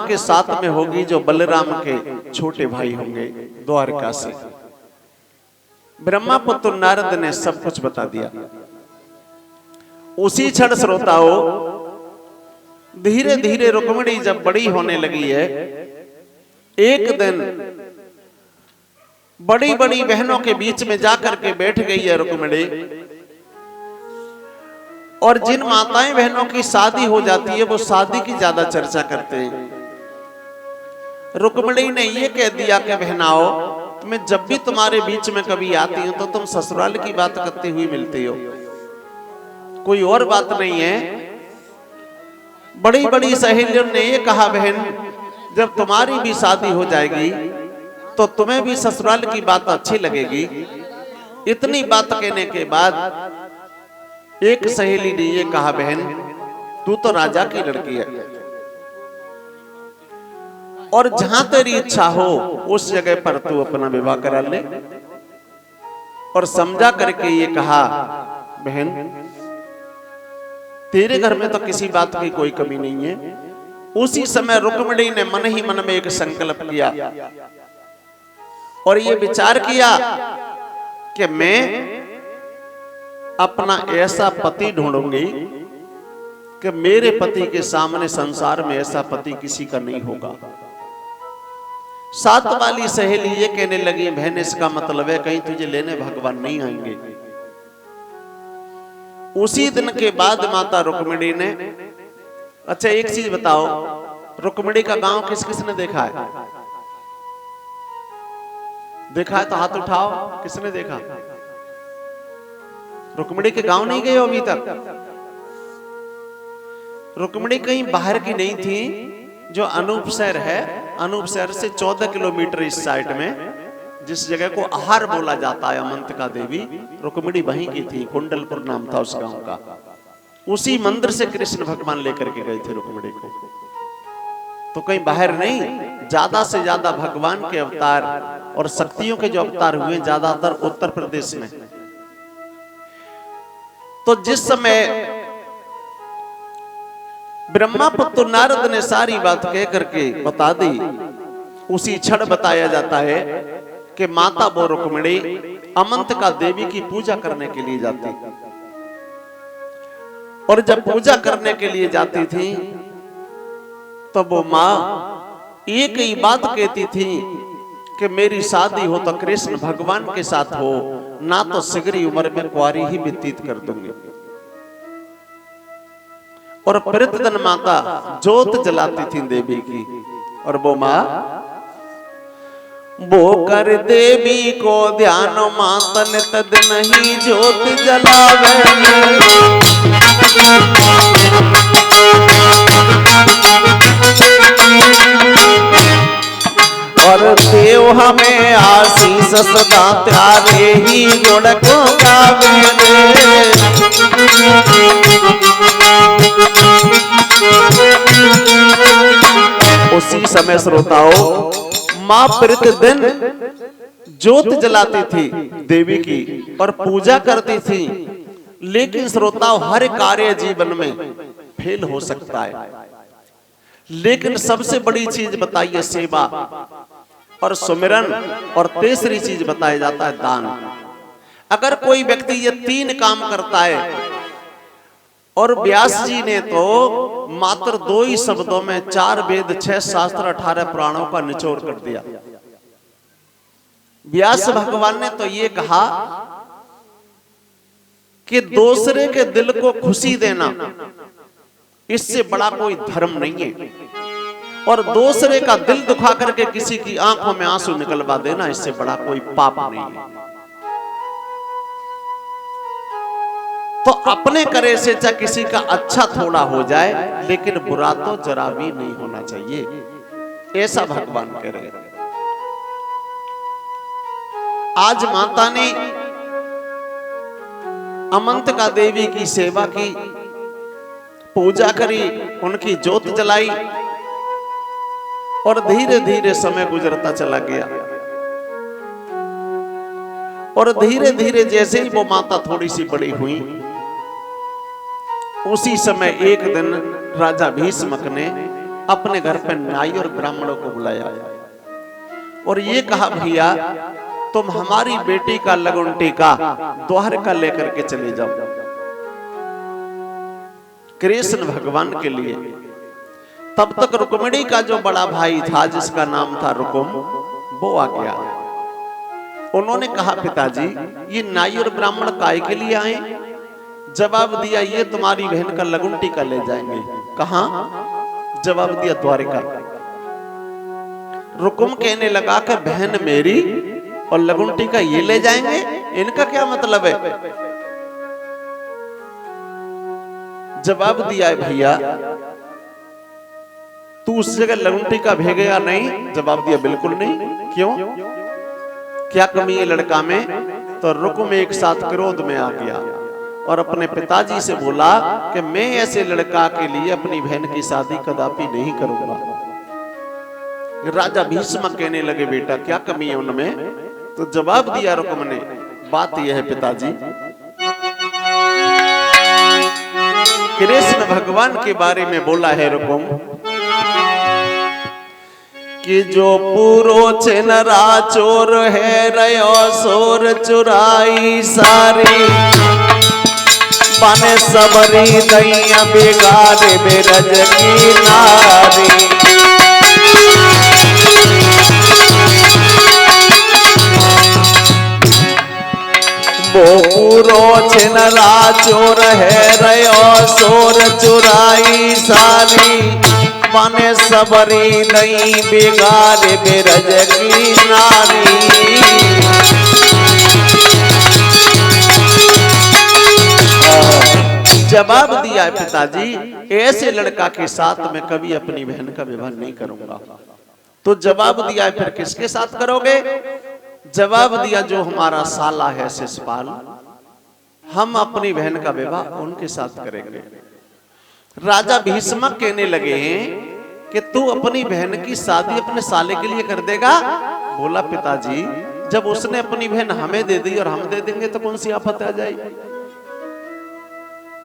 के साथ में होगी जो बलराम के छोटे भाई होंगे द्वारका से। ब्रह्मापुत्र नारद ने सब कुछ बता दिया। उसी क्षण श्रोताओं धीरे धीरे रुक्मिणी जब बड़ी होने लगी है, एक दिन बड़ी बड़ी बहनों के बीच में जाकर के बैठ गई है रुक्मिणी, और जिन माताएं बहनों की शादी हो जाती है वो शादी की ज्यादा चर्चा करते हैं। रुक्मिणी ने ये कह दिया कि बहनाओ, मैं जब भी तुम्हारे बीच में कभी आती हूं तो तुम ससुराल की बात करती हुई मिलती हो, कोई और बात नहीं है। बड़ी बड़ी सहेलियों ने ये कहा, बहन जब तुम्हारी भी शादी हो जाएगी तो तुम्हें भी ससुराल की बात अच्छी लगेगी। इतनी बात कहने के बाद एक सहेली ने ये कहा, बहन तू तो राजा की लड़की है और जहां तेरी इच्छा हो उस जगह पर तू अपना विवाह करा ले। और समझा करके ये कहा, बहन तेरे घर में तो किसी बात की कोई कमी नहीं है। उसी समय रुक्मिणी ने मन ही मन में एक संकल्प किया और ये विचार किया कि मैं अपना ऐसा पति ढूंढूंगी कि मेरे पति के सामने संसार में ऐसा पति किसी का नहीं होगा। साथ वाली सहेली ये कहने लगी, बहन इसका मतलब है कहीं तुझे लेने भगवान नहीं आएंगे। उसी दिन के बाद माता रुक्मिणी ने, अच्छा एक चीज बताओ, रुक्मिणी का गांव किस किसने देखा है? देखा है तो हाथ उठाओ, किसने देखा? रुक्मिणी के गांव नहीं गए हो अभी तक? रुक्मिणी कहीं बाहर की नहीं थी। जो अनूप शहर है, अनूप शहर से 14 किलोमीटर इस साइड में जिस जगह को आहार बोला जाता है अमंतिका देवी, रुक्मिणी वहीं की थी। कुंडलपुर नाम था उस गांव का। उसी मंदिर से कृष्ण भगवान लेकर के गए थे रुक्मिणी को। तो कहीं बाहर नहीं, ज्यादा से ज्यादा भगवान के अवतार और शक्तियों के जो अवतार हुए ज्यादातर उत्तर प्रदेश में। तो जिस समय ब्रह्मापुत्र नारद ने सारी बात कह करके बता दी, उसी क्षण बताया जाता है कि माता वो रुक्मिणी अमंतिका देवी की पूजा करने के लिए जाती। और जब पूजा करने के लिए जाती थी तो वो मां एक ही बात कहती थी कि मेरी शादी हो तो कृष्ण भगवान के साथ हो, ना तो सिगरी उम्र में कुंवारी ही व्यतीत कर दूंगी। और प्रतिदिन माता ज्योत जलाती थी देवी की। और वो मां वो कर देवी को ध्यान मातन तद नहीं ज्योत जलावे। और देव हमें आशीष सदा त्यारे ही गुण को गावे। उसी समय श्रोताओं मां प्रतिदिन ज्योत जलाती थी देवी की और पूजा करती थी। लेकिन श्रोताओं हर कार्य जीवन में फेल हो सकता है, लेकिन सबसे बड़ी चीज बताई है सेवा और सुमिरन, और तीसरी चीज बताया जाता है दान। अगर कोई व्यक्ति ये तीन काम करता है, और व्यास जी ने तो मात्र 2 ही शब्दों में 4 वेद 6 शास्त्र 18 पुराणों का निचोड़ कर दिया। व्यास भगवान ने तो ये कहा कि दूसरे के दिल को खुशी देना इससे बड़ा कोई धर्म नहीं है, और दूसरे का दिल दुखा करके किसी की आंखों में आंसू निकलवा देना इससे बड़ा कोई पाप नहीं है। तो अपने करे से चाहे किसी का अच्छा थोड़ा हो जाए, लेकिन बुरा तो जरा भी नहीं होना चाहिए, ऐसा भगवान कह रहे हैं। आज माता ने अमंतिका देवी की सेवा की, पूजा करी, उनकी ज्योत जलाई, और धीरे धीरे समय गुजरता चला गया। और धीरे धीरे जैसे ही वो माता थोड़ी सी बड़ी हुई, उसी समय एक दिन राजा भीष्मक ने अपने घर पे नाई और ब्राह्मणों को बुलाया और ये कहा, भैया तुम हमारी बेटी का लगन टीका द्वारका लेकर के चले जाओ कृष्ण भगवान के लिए। तब तक रुक्मिणी का जो बड़ा भाई था जिसका नाम था रुकुम, वो आ गया। उन्होंने कहा, पिताजी ये नाई और ब्राह्मण काय के लिए आए? जवाब दिया, ये तुम्हारी बहन का लगन टीका ले जाएंगे। कहां? जवाब दिया, द्वारका। रुकुम कहने लगा कि बहन मेरी और लगन टीका ये ले जाएंगे, इनका क्या मतलब है? जवाब दिया है, भैया तू उस जगह लगन टीका भेजेगा नहीं? जवाब दिया, बिल्कुल नहीं। क्यों? क्या कमी है लड़का में? तो रुकुम एक साथ क्रोध में आ गया और अपने पिताजी से बोला कि मैं ऐसे लड़का के लिए अपनी बहन की शादी कदापि नहीं करूंगा। राजा भीष्म कहने लगे, बेटा क्या कमी है उनमें? तो जवाब दिया रुकुम ने, बात यह है पिताजी, कृष्ण भगवान के बारे में बोला है रुकुम कि जो पूरो छिनरा चोर है रयो सोर चुराई सारी, बने सबरी दैया बिगाड़े बेरज की नारी। वो पूरो छिनरा चोर है रयो सोर चुराई सारी, बने सबरी नहीं बिगाड़े बेरज की नारी। जवाब दिया है पिताजी, ऐसे लड़का के साथ मैं कभी अपनी बहन का विवाह नहीं करूंगा। तो जवाब दिया है, फिर किसके साथ करोगे? जवाब दिया, जो हमारा साला है शिशुपाल, हम अपनी बहन का विवाह उनके साथ करेंगे। राजा भीष्म कहने लगे हैं कि तू अपनी बहन की शादी अपने साले के लिए कर देगा? बोला, पिताजी जब उसने अपनी बहन हमें दे दी और हम दे देंगे तो कौन सी आफत आ जाएगी?